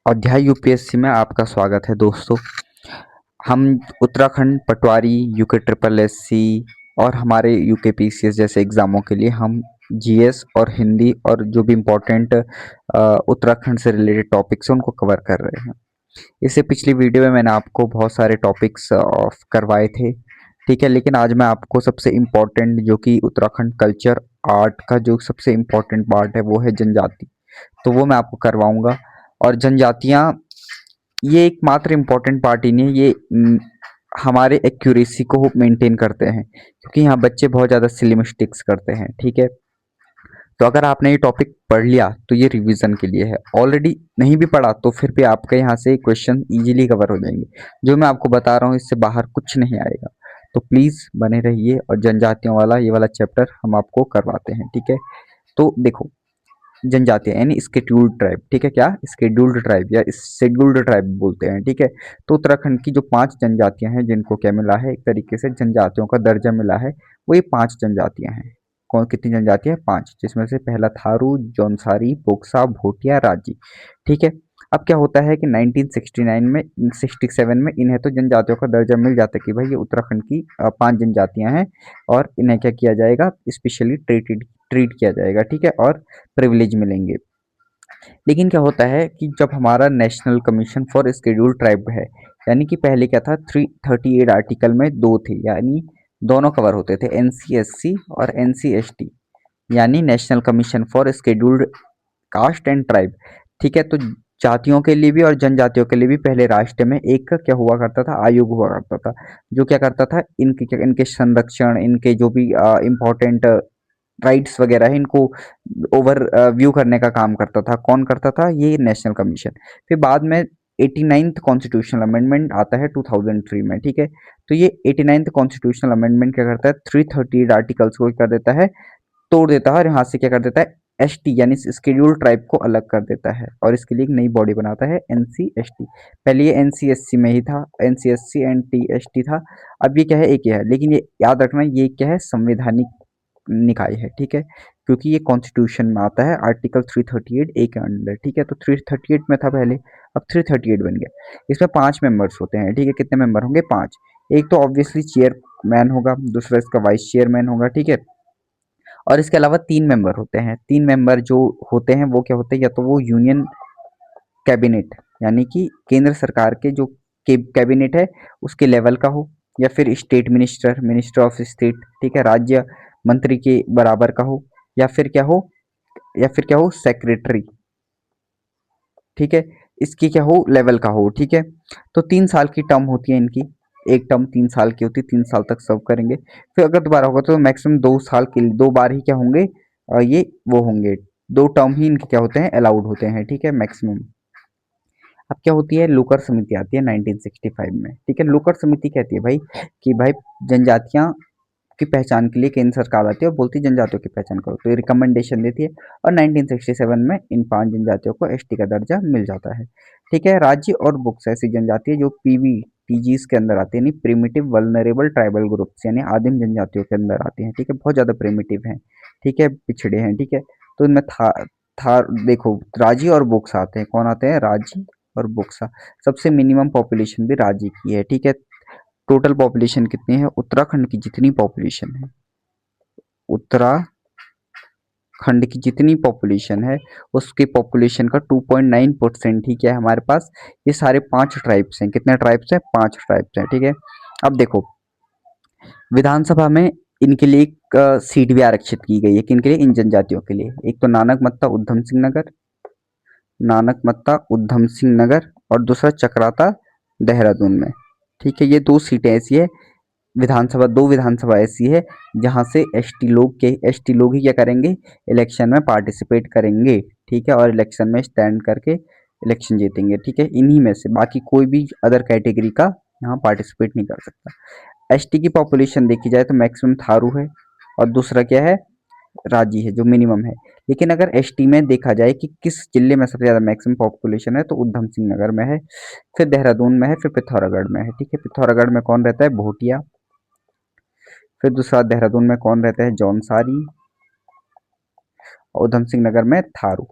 अध्याय यूपीएससी में आपका स्वागत है दोस्तों। हम उत्तराखंड पटवारी, यूके ट्रिपल एससी और हमारे यूके पीसीएस जैसे एग्ज़ामों के लिए हम जीएस और हिंदी और जो भी इम्पोर्टेंट उत्तराखंड से रिलेटेड टॉपिक्स हैं उनको कवर कर रहे हैं। इससे पिछली वीडियो में मैंने आपको बहुत सारे टॉपिक्स करवाए थे, ठीक है। लेकिन आज मैं आपको सबसे इम्पोर्टेंट जो कि उत्तराखंड कल्चर आर्ट का जो सबसे इम्पोर्टेंट पार्ट है वो है जनजाति, तो वो मैं आपको करवाऊंगा। और जनजातियाँ ये एकमात्र इम्पोर्टेंट पार्ट ही नहीं है, ये हमारे एक्यूरेसी को मेंटेन करते हैं, क्योंकि यहाँ बच्चे बहुत ज़्यादा सिली मिस्टेक्स करते हैं, ठीक है। तो अगर आपने ये टॉपिक पढ़ लिया तो ये रिवीजन के लिए है, ऑलरेडी नहीं भी पढ़ा तो फिर भी आपके यहाँ से क्वेश्चन इजीली कवर हो जाएंगे। जो मैं आपको बता रहा हूँ इससे बाहर कुछ नहीं आएगा, तो प्लीज़ बने रहिए और जनजातियों वाला ये वाला चैप्टर हम आपको करवाते हैं, ठीक है। तो देखो, जनजातियां यानी स्केड्यूल्ड ट्राइब, ठीक है। क्या स्केड्यूल्ड ट्राइब या शेड्यूल्ड ट्राइब बोलते हैं, ठीक है। तो उत्तराखंड की जो 5 जनजातियां हैं जिनको क्या मिला है, एक तरीके से जनजातियों का दर्जा मिला है, वो ये 5 जनजातियां हैं। कौन कितनी जनजातियां हैं? 5, जिसमें से पहला थारू, जौनसारी, बोक्सा, भोटिया, राजी, ठीक है। अब क्या होता है कि 1969 में 67 में इन्हें तो जनजातियों का दर्जा मिल जाता है कि भाई ये उत्तराखंड की 5 जनजातियां हैं और इन्हें क्या किया जाएगा, स्पेशली ट्रीट किया जाएगा, ठीक है, और प्रिविलेज मिलेंगे। लेकिन क्या होता है कि जब हमारा national commission for scheduled tribe है, यानी कि पहले क्या था, 338 आर्टिकल में दो थे, यानी दोनों कवर होते थे, एनसीएससी और एनसीएसटी, यानी national commission for scheduled caste and tribe, ठीक है। तो जातियों के लिए भी और जनजातियों के लिए भी पहले राष्ट्र में एक क्या हुआ करता था, आयोग हुआ करता था, जो क्या करता था, इनके संरक्षण, इनके जो भी इम्पोर्टेंट राइट्स वगैरह है, इनको ओवर व्यू करने का काम करता था। कौन करता था? ये नेशनल कमीशन। फिर बाद में 89th कॉन्स्टिट्यूशनल अमेंडमेंट आता है 2003 में, ठीक है। तो ये 89th कॉन्स्टिट्यूशनल अमेंडमेंट क्या करता है, 338 आर्टिकल्स को कर देता है, तोड़ देता है, और यहाँ से क्या कर देता है, एसटी यानी शेड्यूल्ड ट्राइब को अलग कर देता है, और इसके लिए एक नई बॉडी बनाता है, एनसीएसटी। पहले ये एनसीएससी में ही था, एनसीएससी एंड टीएसटी था, अब ये क्या है, एक ही है। लेकिन ये याद रखना, ये क्या है, संवैधानिक निकाय है, ठीक है, क्योंकि ये कॉन्स्टिट्यूशन में आता है आर्टिकल 338 ए के अंडर, ठीक है। तो 338 में था पहले, अब 338 बन गया। इसमें 5 मेंबर्स होते हैं, ठीक है। कितने मेंबर होंगे? 5। एक तो ऑब्वियसली चेयरमैन होगा, दूसरा इसका वाइस चेयरमैन होगा, ठीक है। और इसके अलावा 3 मेंबर होते हैं। 3 मेंबर जो होते हैं वो क्या होते हैं, या तो वो यूनियन कैबिनेट, यानी कि केंद्र सरकार के जो कैबिनेट है उसके लेवल का हो, या फिर state minister, minister of state, ठीक है, राज्य मंत्री के बराबर का हो, या फिर क्या हो, सेक्रेटरी, ठीक है, इसकी क्या हो, लेवल का हो, ठीक है। तो 3 साल की टर्म होती है इनकी, एक टर्म 3 साल की होती है, 3 साल तक सर्व करेंगे। फिर अगर दोबारा होगा तो मैक्सिमम 2 साल के लिए 2 बार ही क्या होंगे, ये वो होंगे, 2 टर्म ही इनके क्या होते हैं, अलाउड होते हैं, ठीक है, मैक्सिमम। अब क्या होती है, लोकर समिति आती है 1965 में, ठीक है। लोकर समिति कहती है भाई कि भाई जनजातियां की पहचान के लिए केंद्र सरकार आती है और बोलती है जनजातियों की पहचान करो, तो ये रिकमेंडेशन देती है, और 1967 में इन 5 जनजातियों को एसटी का दर्जा मिल जाता है, ठीक है। राज्य और बुक्स ऐसी जनजाति है जो पीवी टीजीज के अंदर आती है, यानी प्रिमिटिव वल्नरेबल ट्राइबल ग्रुप्स, यानी आदिम जनजातियों के अंदर आती हैं, ठीक है, बहुत ज़्यादा प्रिमिटिव हैं, ठीक है, पिछड़े हैं, ठीक है। तो इनमें था देखो, राजी और बुक्स आते हैं। कौन आते हैं? राजी और बुक्सा। सबसे मिनिमम पॉपुलेशन भी राजी की है, ठीक है। टोटल पॉपुलेशन कितनी है? उत्तराखंड की जितनी पॉपुलेशन है, उत्तराखंड की जितनी पॉपुलेशन है उसकी पॉपुलेशन का 2.9% ही क्या है हमारे पास, ये सारे 5 ट्राइब्स हैं। कितने ट्राइब्स हैं? 5 ट्राइब्स हैं, ठीक है। अब देखो, विधानसभा में इनके लिए एक सीट भी आरक्षित की गई है, किनके लिए? इन जनजातियों के लिए। एक तो नानक मत्ता उधम सिंह नगर, नानक मत्ता उधम सिंह नगर, और दूसरा चक्राता देहरादून में, ठीक है। ये 2 सीटें ऐसी है, विधानसभा, 2 विधानसभा ऐसी है जहां से एसटी लोग ही क्या करेंगे, इलेक्शन में पार्टिसिपेट करेंगे, ठीक है, और इलेक्शन में स्टैंड करके इलेक्शन जीतेंगे, ठीक है। इन्हीं में से बाकी कोई भी अदर कैटेगरी का यहाँ पार्टिसिपेट नहीं कर सकता। एसटी की पॉपुलेशन देखी जाए तो मैक्सिमम थारू है, और दूसरा क्या है, राजी है, जो मिनिमम है। लेकिन अगर एसटी में देखा जाए कि किस जिले में सबसे ज़्यादा मैक्सिमम पॉपुलेशन है, तो उधम सिंह नगर में है, फिर देहरादून में है, फिर पिथौरागढ़ में है, ठीक है। पिथौरागढ़ में कौन रहता है? भोटिया। फिर दूसरा देहरादून में कौन रहता है? जौनसारी। और उधम सिंह नगर में थारू।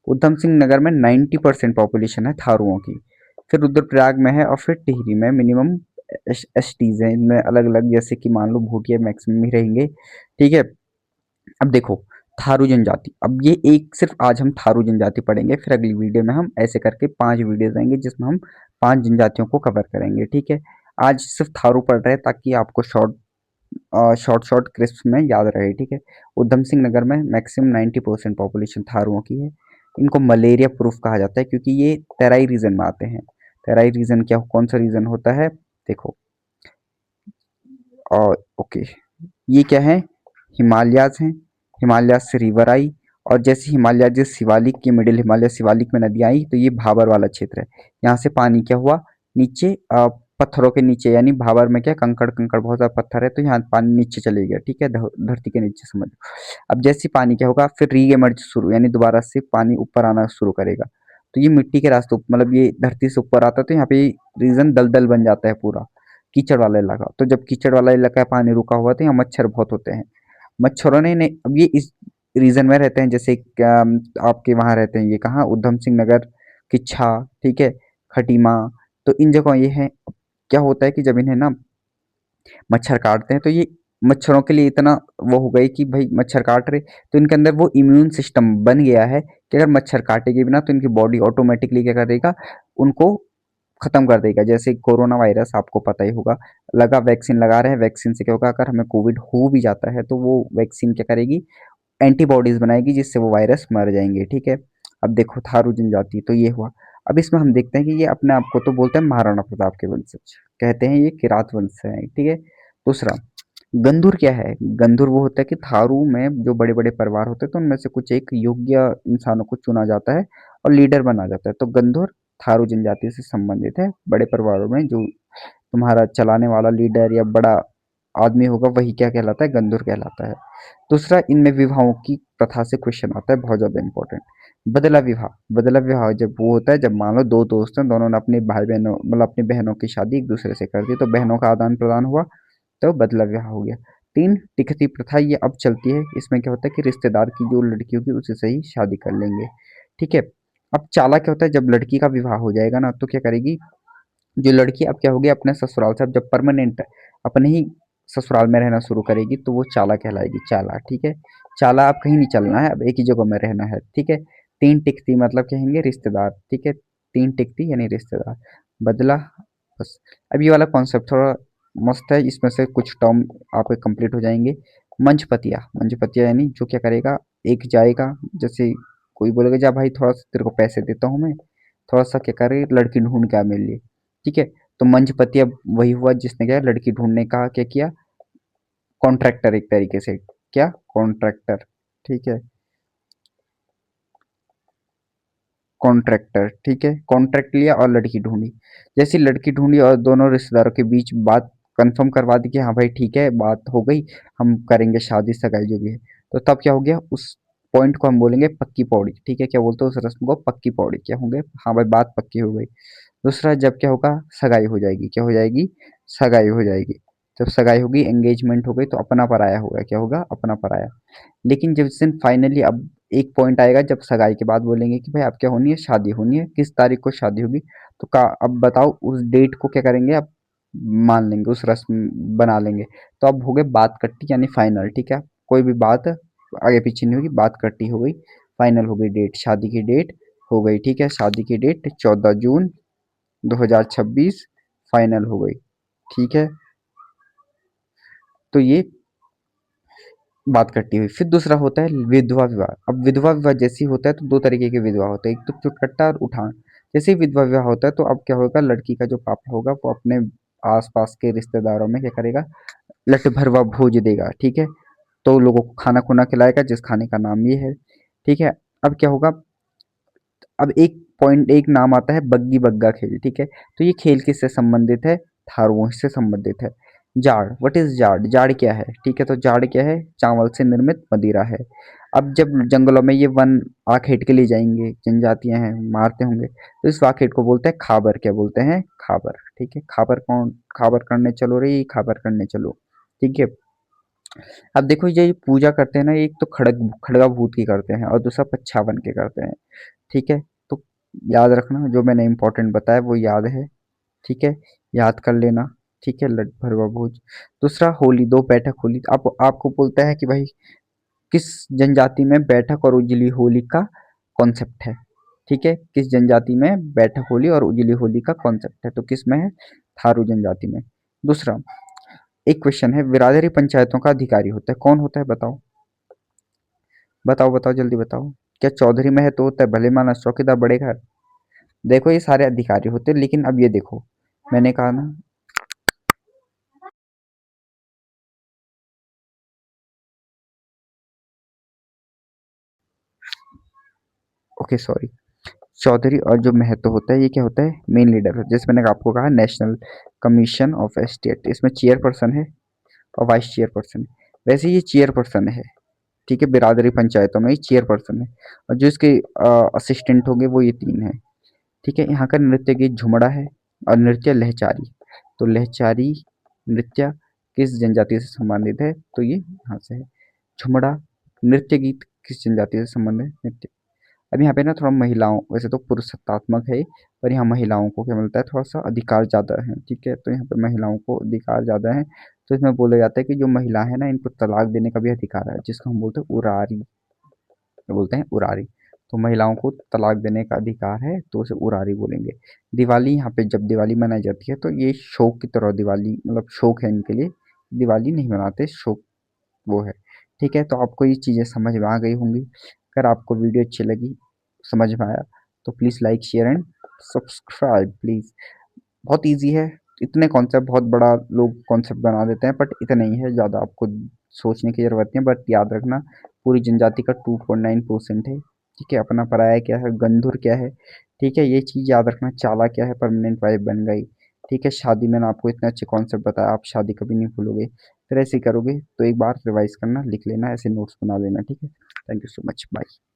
उधम सिंह नगर में 90% पॉपुलेशन है थारुओं की। फिर रुद्रप्रयाग में है और फिर टिहरी में मिनिमम एस टीज हैं, इनमें अलग अलग, जैसे कि मान लो भूटिया मैक्सिमम ही रहेंगे। ठीक है। अब देखो थारू जनजाति, अब ये एक सिर्फ आज हम थारू जनजाति पढ़ेंगे, फिर अगली वीडियो में हम ऐसे करके 5 वीडियोज आएंगे जिसमें हम 5 जनजातियों को कवर करेंगे। ठीक है। आज सिर्फ थारू पढ़ रहे हैं ताकि आपको शॉर्ट शॉर्ट क्रिस्प में याद रहे। ठीक है। उधम सिंह नगर में मैक्सिमम 90% पॉपुलेशन थारुओं की है। इनको मलेरिया प्रूफ कहा जाता है क्योंकि ये तराई रीजन में आते हैं। तराई रीजन क्या, कौन सा रीजन होता है देखो। और ओके, ये क्या है, हिमालयाज हैं। हिमालय से रिवर आई, और जैसे हिमालय जो शिवालिक के मिडिल हिमालय शिवालिक में नदी आई तो ये भाबर वाला क्षेत्र है। यहाँ से पानी क्या हुआ नीचे, पत्थरों के नीचे, यानी भाबर में क्या कंकड़ कंकड़ बहुत सारा पत्थर है तो यहाँ पानी नीचे चले गया। ठीक है, धरती के नीचे समझ। अब जैसे पानी क्या होगा, फिर री एमर्ज शुरू, यानी दोबारा से पानी ऊपर आना शुरू करेगा। तो ये मिट्टी के रास्ते, मतलब ये धरती से ऊपर आता है तो यहाँ पे रीजन दलदल बन जाता है पूरा, कीचड़ वाला इलाका। तो जब कीचड़ वाला इलाका है, पानी रुका हुआ तो यहाँ मच्छर बहुत होते हैं। मच्छरों ने नहीं, अब ये इस रीजन में रहते हैं, जैसे आपके वहाँ रहते हैं, ये कहाँ, उधम सिंह नगर, किच्छा, ठीक है, खटीमा। तो इन जगहों ये है। क्या होता है कि जब इन्हें ना मच्छर काटते हैं तो ये मच्छरों के लिए इतना वो हो गई कि भाई मच्छर काट रहे, तो इनके अंदर वो इम्यून सिस्टम बन गया है कि अगर मच्छर काटेगी भी ना तो इनकी बॉडी ऑटोमेटिकली क्या करेगा, उनको खत्म कर देगा। जैसे कोरोना वायरस आपको पता ही होगा, लगा वैक्सीन लगा रहे हैं, वैक्सीन से क्या होगा, अगर हमें कोविड हो भी जाता है तो वो वैक्सीन क्या करेगी, एंटीबॉडीज बनाएगी जिससे वो वायरस मर जाएंगे। ठीक है। अब देखो थारू जनजाति तो ये हुआ। अब इसमें हम देखते हैं कि ये अपने आप को तो बोलते हैं महाराणा प्रताप के वंशज, कहते हैं ये किरात वंश से हैं। ठीक है। दूसरा, गंधुर क्या है, गंधुर वो होता है कि थारू में जो बड़े बड़े परिवार होते हैं तो उनमें से कुछ एक योग्य इंसानों को चुना जाता है और लीडर बना जाता है। तो गंधुर थारू जनजाति से संबंधित है। बड़े परिवारों में जो तुम्हारा चलाने वाला लीडर या बड़ा आदमी होगा वही क्या कहलाता है, गंधुर कहलाता है। दूसरा, इनमें विवाहों की प्रथा से क्वेश्चन आता है, बहुत ज्यादा इंपॉर्टेंट। बदला विवाह, बदला विवाह जब वो होता है जब मान लो दो दोस्त हैं, दोनों ने अपने भाई बहनों, मतलब अपनी बहनों की शादी एक दूसरे से कर दी, तो बहनों का आदान प्रदान हुआ तो बदला विवाह हो गया। तीन, टिकती प्रथा, ये अब चलती है। इसमें क्या होता है कि रिश्तेदार की जो लड़की होगी उसी से ही शादी कर लेंगे। ठीक है। अब चाला क्या होता है, जब लड़की का विवाह हो जाएगा ना तो क्या करेगी, जो लड़की अब क्या होगी अपने ससुराल से, अब जब परमानेंट अपने ही ससुराल में रहना शुरू करेगी तो वो चाला कहलाएगी, चाला। ठीक है। चाला, अब कहीं नहीं चलना है, अब एक ही जगह में रहना है। ठीक है। तीन टिकती मतलब कहेंगे रिश्तेदार। ठीक है। तीन टिकती यानी रिश्तेदार, बदला, बस। अब ये वाला कॉन्सेप्ट थोड़ा मस्त है, इसमें से कुछ टर्म आपके कंप्लीट हो जाएंगे। मंचपतिया, मंचपतिया यानी जो क्या करेगा, एक जाएगा, जैसे कोई बोलेगा जा भाई थोड़ा सा तेरे को पैसे देता हूँ मैं, थोड़ा सा क्या करे लड़की ढूंढ के आ मेरे लिए। ठीक है। तो मंचपति अब वही हुआ जिसने क्या लड़की ढूंढने का क्या किया, कॉन्ट्रैक्टर एक तरीके से, क्या, कॉन्ट्रैक्टर। ठीक है, कॉन्ट्रैक्टर। ठीक है, कॉन्ट्रैक्ट लिया और लड़की ढूंढी। जैसी लड़की ढूंढी और दोनों रिश्तेदारों के बीच बात कंफर्म करवा दी कि हाँ भाई ठीक है बात हो गई, हम करेंगे शादी सगाई जो भी है, तो तब क्या हो गया, उस पॉइंट को हम बोलेंगे पक्की पौड़ी। ठीक है, क्या बोलते हैं उस रस्म को, पक्की पौड़ी, क्या होंगे, हाँ भाई बात पक्की हो गई। दूसरा, जब क्या होगा, सगाई हो जाएगी, क्या हो जाएगी, सगाई हो जाएगी। जब सगाई होगी, एंगेजमेंट हो गई तो अपना पराया होगा, क्या होगा, अपना पराया। लेकिन जब जिस दिन फाइनली, अब एक पॉइंट आएगा जब सगाई के बाद बोलेंगे कि भाई अब क्या होनी है, शादी होनी है, किस तारीख को शादी होगी, तो का अब बताओ उस डेट को क्या करेंगे, अब मान लेंगे, उस रस्म बना लेंगे। तो अब हो गए बात कट्टी यानी फाइनल। ठीक है, कोई भी बात आगे पीछे नहीं होगी, बात कट्टी हो गई, फाइनल हो गई डेट, शादी की डेट हो गई। ठीक है, शादी की डेट 14 जून 2026 फाइनल हो गई। ठीक है, तो ये बात कट्टी हुई। फिर दूसरा होता है विधवा विवाह। अब विधवा विवाह जैसी होता है तो दो तरीके के विधवा होते हैं, एक तो चुटकट्टा और उठान। जैसे ही विधवा विवाह होता है तो अब क्या होगा, लड़की का जो पापा होगा वो अपने आसपास के रिश्तेदारों में क्या करेगा, लठ भरवा भोज देगा। ठीक है, तो लोगों को खाना खुना खिलाएगा जिस खाने का नाम ये है। ठीक है। अब क्या होगा, अब एक पॉइंट, एक नाम आता है बग्गी बग्गा खेल। ठीक है, तो ये खेल किससे संबंधित है, थारुओं से संबंधित है। जाड़, व्हाट इज जाड़, जाड़ क्या है। ठीक है, तो जाड़ क्या है, चावल से निर्मित मदिरा है। अब जब जंगलों में ये वन आँख हेट के लिए जाएंगे, जनजातियां हैं मारते होंगे, तो इस आँख हेट को बोलते हैं खाबर, क्या बोलते हैं, खाबर। ठीक है, खाबर कौन, खाबर करने चलो रे, खाबर करने चलो। ठीक है। अब देखो ये जो पूजा करते हैं ना, एक तो खड़गा भूत की करते हैं और दूसरा पच्छावन के करते हैं। ठीक है, तो याद रखना जो मैंने इंपॉर्टेंट बताया वो याद है। ठीक है, याद कर लेना। ठीक है, लट भरवा भोज। दूसरा होली, दो बैठक होली। आपको बोलता है कि भाई किस जनजाति में बैठक और उजली होली का कॉन्सेप्ट है। ठीक है, किस जनजाति में बैठक होली और उजली होली का कॉन्सेप्ट है, तो किस में है? थारू जनजाति में। दूसरा एक क्वेश्चन है, बिरादरी पंचायतों का अधिकारी होता है कौन होता है? बताओ बताओ बताओ, जल्दी बताओ। क्या चौधरी महतो होता है, भले मानस, चौकीदार, बड़े घर? देखो ये सारे अधिकारी होते हैं, लेकिन अब ये देखो, मैंने कहा ना। Okay sorry. चौधरी और जो महतो होता है ये क्या होता है? Main leader. जैसे मैंने आपको कहा नेशनल कमीशन ऑफ एस्टेट, इसमें चेयरपर्सन है और वाइस चेयरपर्सन है। वैसे ये चेयरपर्सन है। ठीक है, बिरादरी पंचायतों में ये चेयरपर्सन है। और जो इसके असिस्टेंट होंगे वो ये तीन है। ठीक है, यहाँ का नृत्य गीत झुमड़ा है और नृत्य लहचारी। तो लहचारी नृत्य किस जनजाति से संबंधित है? तो ये यहाँ से है। झुमड़ा नृत्य गीत किस जनजाति से संबंधित है? नृत्य। अब यहाँ पे ना थोड़ा महिलाओं, वैसे तो पुरुषसत्तात्मक है, पर यहाँ महिलाओं को क्या मिलता है? थोड़ा सा अधिकार ज़्यादा है। ठीक है, तो यहाँ पे महिलाओं को अधिकार ज़्यादा है। तो इसमें बोला जाता है कि जो महिला है ना, इनको तलाक देने का भी अधिकार है, जिसको हम बोलते हैं उरारी। बोलते हैं उरारी। तो महिलाओं को तलाक देने का अधिकार है, तो उसे उरारी बोलेंगे। दिवाली, यहाँ पे जब दिवाली मनाई जाती है तो ये शौक की तरह दिवाली, मतलब शौक है इनके लिए। दिवाली नहीं मनाते, शौक वो है। ठीक है, तो आपको ये चीज़ें समझ में आ गई होंगी। अगर आपको वीडियो अच्छी लगी, समझ में आया, तो please like share and subscribe please. बहुत ईजी है। इतने कॉन्सेप्ट बहुत बड़ा लोग कॉन्सेप्ट बना देते हैं, बट इतना नहीं है, ज़्यादा आपको सोचने की ज़रूरत नहीं है। बट याद रखना पूरी जनजाति का 2.9% है। ठीक है, अपना पराया क्या है, गंधुर क्या है। ठीक है, ये चीज़ याद रखना। चाला क्या है, परमानेंट वाइफ बन गई। ठीक है, शादी मैंने आपको इतने अच्छे कॉन्सेप्ट बताया, आप शादी कभी नहीं भूलोगे। फिर ऐसे ही करोगे तो एक बार रिवाइज करना, लिख लेना, ऐसे नोट्स बना लेना। ठीक है, thank you so much, bye.